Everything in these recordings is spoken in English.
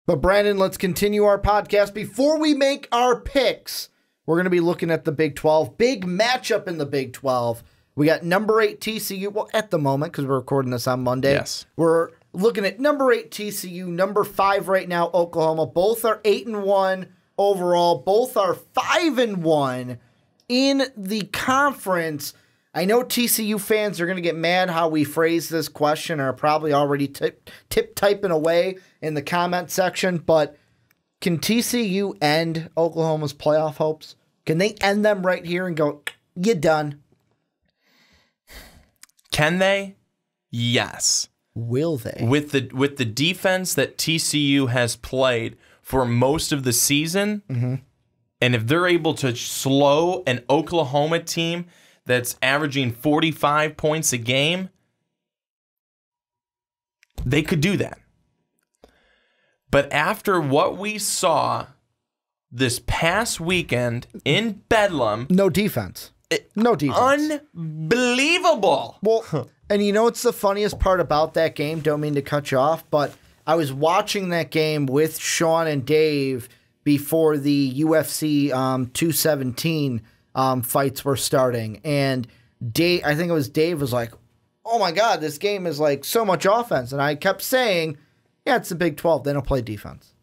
But Brandon, let's continue our podcast. Before we make our picks, we're going to be looking at the Big 12. Big matchup in the Big 12. We got number 8 TCU. Well, at the moment, because we're recording this on Monday. Yes. We're looking at number 8 TCU, number 5 right now, Oklahoma. Both are 8-1 overall. Both are 5-1 in the conference. I know TCU fans are going to get mad how we phrase this question, or are probably already typing away in the comment section, but can TCU end Oklahoma's playoff hopes? Can they end them right here and go, you're done? Can they? Yes. Will they? With the defense that TCU has played for most of the season, and if they're able to slow an Oklahoma team that's averaging 45 points a game, they could do that. But after what we saw this past weekend in Bedlam, no defense. No defense. Unbelievable. Well, and you know what's the funniest part about that game? Don't mean to cut you off, but I was watching that game with Sean and Dave before the UFC 217 fights were starting, and Dave, I think it was Dave, was like, "Oh my God, this game is like so much offense," and I kept saying, "Yeah, it's the Big 12. They don't play defense.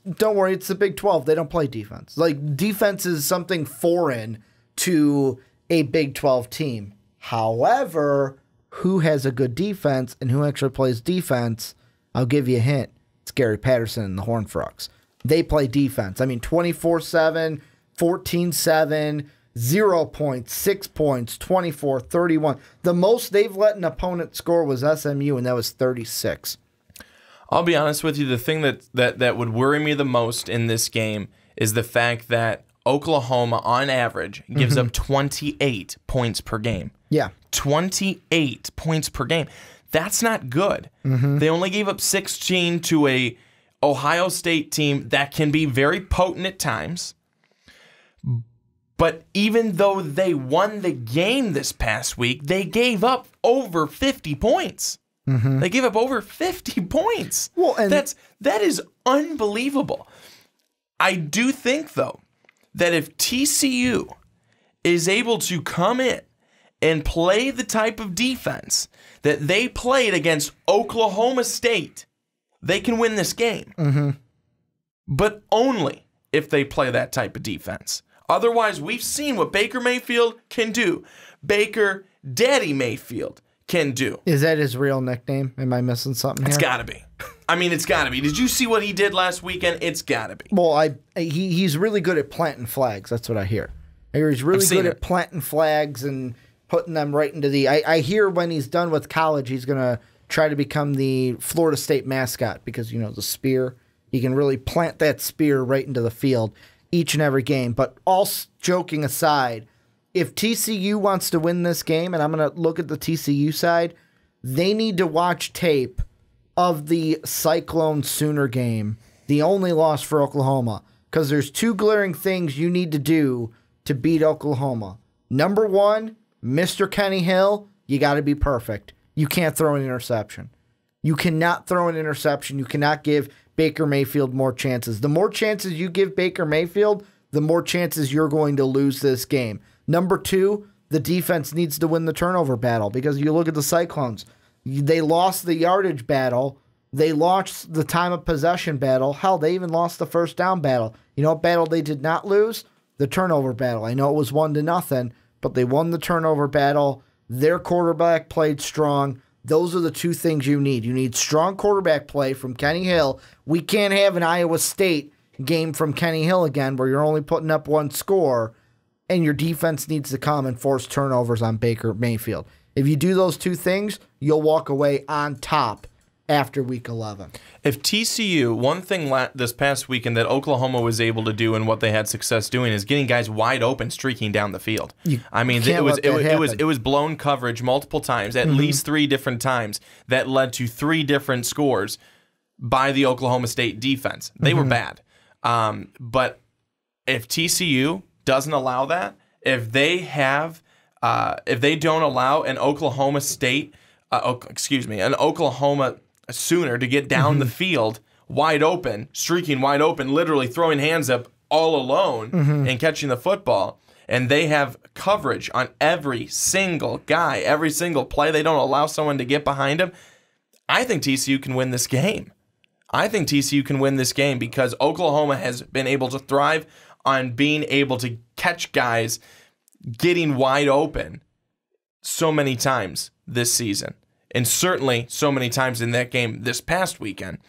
Don't worry, it's the Big 12. They don't play defense. Like defense is something foreign to a Big 12 team. However, who has a good defense and who actually plays defense? I'll give you a hint. It's Gary Patterson and the Horned Frogs. They play defense. I mean, 24/7." 14-7, 0 points, 6 points, 24, 31. The most they've let an opponent score was SMU, and that was 36. I'll be honest with you, the thing that would worry me the most in this game is the fact that Oklahoma, on average, gives up 28 points per game. Yeah. 28 points per game. That's not good. They only gave up 16 to a Ohio State team that can be very potent at times. But even though they won the game this past week, they gave up over 50 points. They gave up over 50 points. Well, and that is unbelievable. I do think, though, that if TCU is able to come in and play the type of defense that they played against Oklahoma State, they can win this game. But only if they play that type of defense. Otherwise, we've seen what Baker Mayfield can do. Baker Daddy Mayfield can do. Is that his real nickname? Am I missing something here? It's got to be. I mean, it's got to be. Did you see what he did last weekend? It's got to be. Well, he's really good at planting flags. That's what I hear. I hear he's really good at planting flags and putting them right into the... I hear when he's done with college, he's going to try to become the Florida State mascot because, you know, the spear. He can really plant that spear right into the field each and every game. But all joking aside, if TCU wants to win this game, and I'm going to look at the TCU side, they need to watch tape of the Cyclone Sooner game, the only loss for Oklahoma, because there's two glaring things you need to do to beat Oklahoma. Number one, Mr. Kenny Hill, you got to be perfect. You can't throw an interception. You cannot throw an interception. You cannot give Baker Mayfield more chances. The more chances you give Baker Mayfield, the more chances you're going to lose this game. Number two, the defense needs to win the turnover battle because you look at the Cyclones. They lost the yardage battle. They lost the time of possession battle. Hell, they even lost the first down battle. You know what battle they did not lose? The turnover battle. I know it was 1-0, but they won the turnover battle. Their quarterback played strong. Those are the two things you need. You need strong quarterback play from Kenny Hill. We can't have an Iowa State game from Kenny Hill again where you're only putting up one score, and your defense needs to come and force turnovers on Baker Mayfield. If you do those two things, you'll walk away on top after Week 11. If TCU, one thing this past weekend that Oklahoma was able to do and what they had success doing is getting guys wide open, streaking down the field. I mean, it was blown coverage multiple times, at least 3 different times, that led to 3 different scores by the Oklahoma State defense. They were bad. But if TCU doesn't allow that, if they don't allow an Oklahoma State, an Oklahoma Sooner to get down the field wide open, streaking wide open, literally throwing hands up all alone and catching the football. And they have coverage on every single guy, every single play. They don't allow someone to get behind him. I think TCU can win this game. I think TCU can win this game because Oklahoma has been able to thrive on being able to catch guys getting wide open so many times this season. And certainly so many times in that game this past weekend.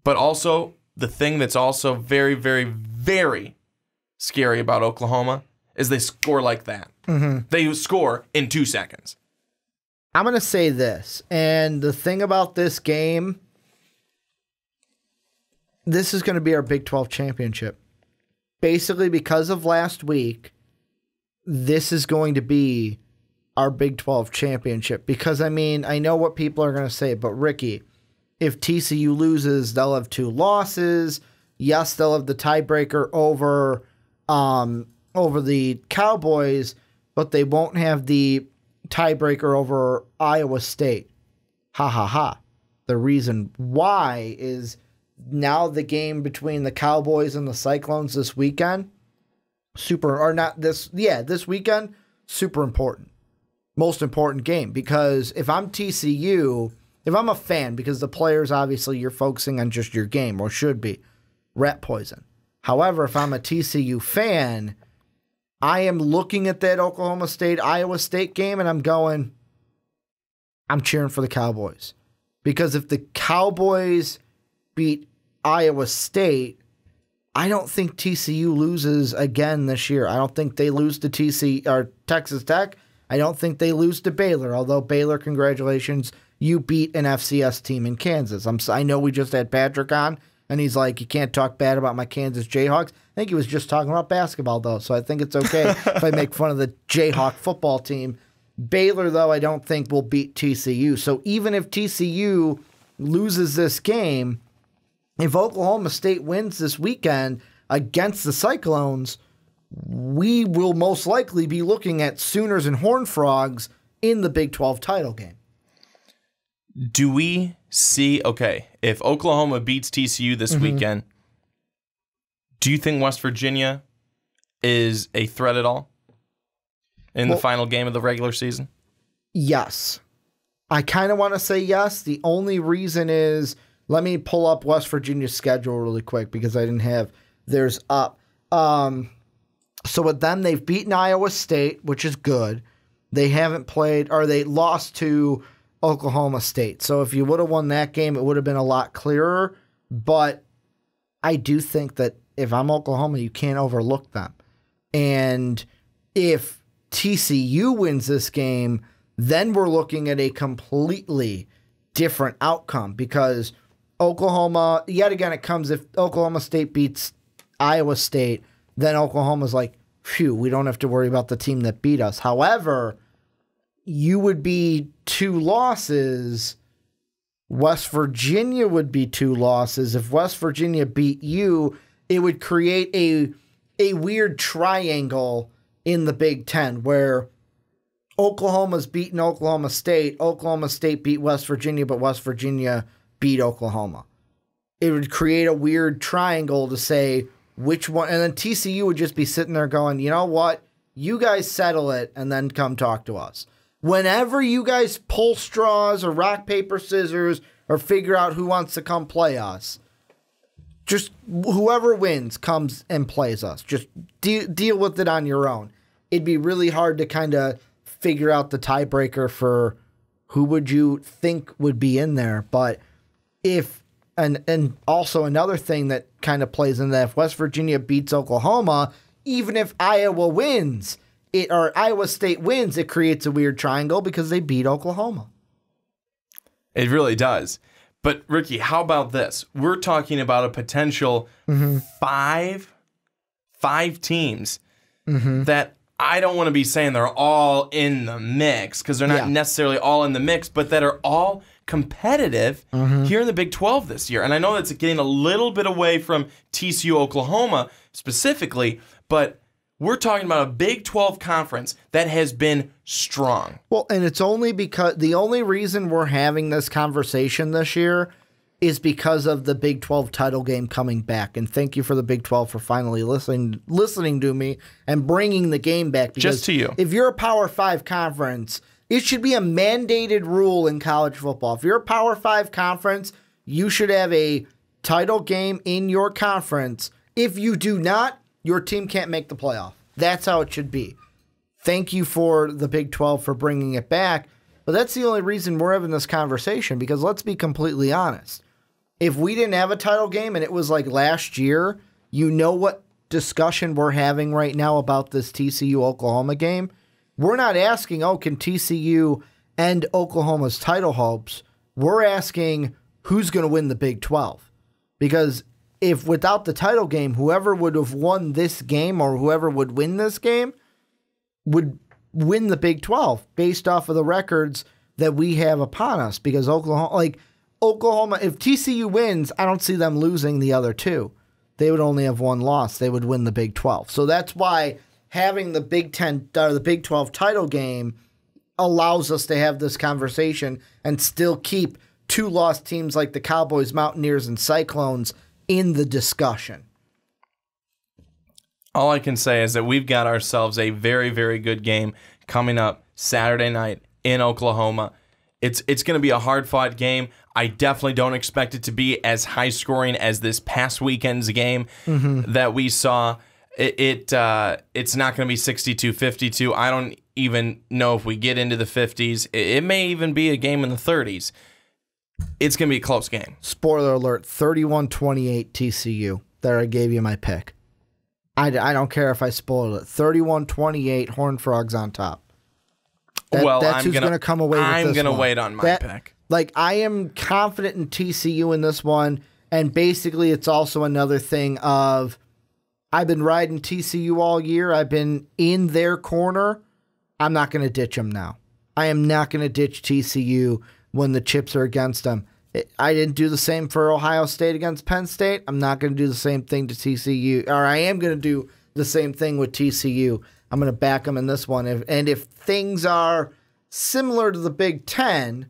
But also, the thing that's also very, very, very scary about Oklahoma is they score like that. They score in 2 seconds. I'm going to say this, and the thing about this game, this is going to be our Big 12 championship. Basically, because of last week, this is going to be our Big 12 championship. Because, I mean, I know what people are going to say, but Ricky, if TCU loses, they'll have 2 losses. Yes, they'll have the tiebreaker over the Cowboys, but they won't have the tiebreaker over Iowa State. Ha ha ha. The reason why is now the game between the Cowboys and the Cyclones this weekend, this weekend, super important. Most important game, because if I'm TCU, if I'm a fan, because the players, obviously, you're focusing on just your game, or should be, rat poison. However, if I'm a TCU fan, I am looking at that Oklahoma State-Iowa State game, and I'm going, I'm cheering for the Cowboys. Because if the Cowboys beat Iowa State, I don't think TCU loses again this year. I don't think they lose to Texas Tech. I don't think they lose to Baylor, although Baylor, congratulations, you beat an FCS team in Kansas. I know we just had Patrick on, and he's like, you can't talk bad about my Kansas Jayhawks. I think he was just talking about basketball, though, so I think it's okay if I make fun of the Jayhawk football team. Baylor, though, I don't think will beat TCU. So even if TCU loses this game, if Oklahoma State wins this weekend against the Cyclones, we will most likely be looking at Sooners and Horned Frogs in the Big 12 title game. Do we see, if Oklahoma beats TCU this weekend, do you think West Virginia is a threat at all in the final game of the regular season? Yes. I kind of want to say yes. The only reason is, let me pull up West Virginia's schedule really quick because I didn't have theirs up. So with them, they've beaten Iowa State, which is good. They haven't played, or they lost to Oklahoma State. So if you would have won that game, it would have been a lot clearer. But I do think that if I'm Oklahoma, you can't overlook them. And if TCU wins this game, then we're looking at a completely different outcome, because Oklahoma, yet again, it comes if Oklahoma State beats Iowa State, then Oklahoma's like, phew, we don't have to worry about the team that beat us. However, you would be 2 losses. West Virginia would be 2 losses. If West Virginia beat you, it would create a weird triangle in the Big Ten where Oklahoma's beaten Oklahoma State beat West Virginia, but West Virginia beat Oklahoma. It would create a weird triangle to say which one, and then TCU would just be sitting there going, you know what? You guys settle it and then come talk to us. Whenever you guys pull straws or rock, paper, scissors or figure out who wants to come play us, just whoever wins comes and plays us. Just deal with it on your own. It'd be really hard to kind of figure out the tiebreaker for who would you think would be in there. But if, and also another thing that kind of plays in that, if West Virginia beats Oklahoma, even if Iowa wins, or Iowa State wins, it creates a weird triangle because they beat Oklahoma. It really does. But Ricky, how about this? We're talking about a potential five teams that I don't want to be saying they're all in the mix, because they're not necessarily all in the mix, but that are all competitive here in the Big 12 this year. And I know that's getting a little bit away from TCU Oklahoma specifically, but we're talking about a Big 12 conference that has been strong. Well, and it's only because the only reason we're having this conversation this year is because of the Big 12 title game coming back. And thank you for the Big 12 for finally listening to me and bringing the game back. Because just to you. If you're a Power 5 conference, it should be a mandated rule in college football. If you're a Power 5 conference, you should have a title game in your conference. If you do not, your team can't make the playoff. That's how it should be. Thank you for the Big 12 for bringing it back. But that's the only reason we're having this conversation, because let's be completely honest. If we didn't have a title game and it was like last year, you know what discussion we're having right now about this TCU-Oklahoma game? We're not asking, can TCU end Oklahoma's title hopes? We're asking who's going to win the Big 12. Because if without the title game, whoever would have won this game or whoever would win this game would win the Big 12 based off of the records that we have upon us. Because Oklahoma, if TCU wins, I don't see them losing the other two. They would only have one loss. They would win the Big 12. So that's why having the Big 12 title game allows us to have this conversation and still keep two lost teams like the Cowboys, Mountaineers, and Cyclones in the discussion. All I can say is that we've got ourselves a very, very good game coming up Saturday night in Oklahoma. It's going to be a hard-fought game. I definitely don't expect it to be as high-scoring as this past weekend's game that we saw. It's not going to be 62-52. I don't even know if we get into the 50s. It may even be a game in the 30s. It's going to be a close game. Spoiler alert, 31-28 TCU. There, I gave you my pick. I don't care if I spoiled it. 31-28, Horned Frogs on top. That's who's going to come away with this one. I'm going to wait on my pick. I am confident in TCU in this one, and basically it's also another thing of I've been riding TCU all year. I've been in their corner. I'm not going to ditch them now. I am not going to ditch TCU when the chips are against them. I didn't do the same for Ohio State against Penn State. I'm not going to do the same thing to TCU, or I am going to do the same thing with TCU. I'm going to back them in this one. If things are similar to the Big Ten,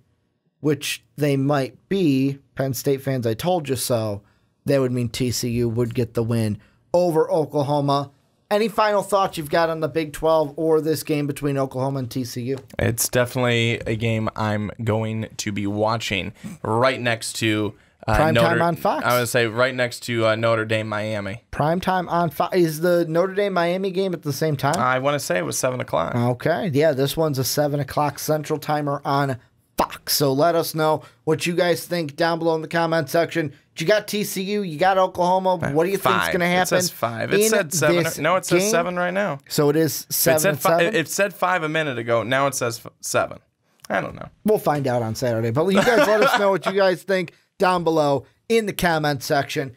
which they might be, Penn State fans, I told you so, that would mean TCU would get the win over Oklahoma. Any final thoughts you've got on the Big 12 or this game between Oklahoma and TCU? It's definitely a game I'm going to be watching right next to Primetime on Fox. I would say right next to Notre Dame, Miami. Primetime on Fox. Is the Notre Dame Miami game at the same time? I want to say it was 7 o'clock. Okay. Yeah, this one's a 7 o'clock Central Timer on Fox. So let us know what you guys think down below in the comment section. You got TCU, you got Oklahoma. What do you think is going to happen? It says 5. It said 7. No, it says game? 7 right now. So it is 7. It said 5 a minute ago. Now it says 7. I don't know. We'll find out on Saturday. But you guys let us know what you guys think down below in the comment section.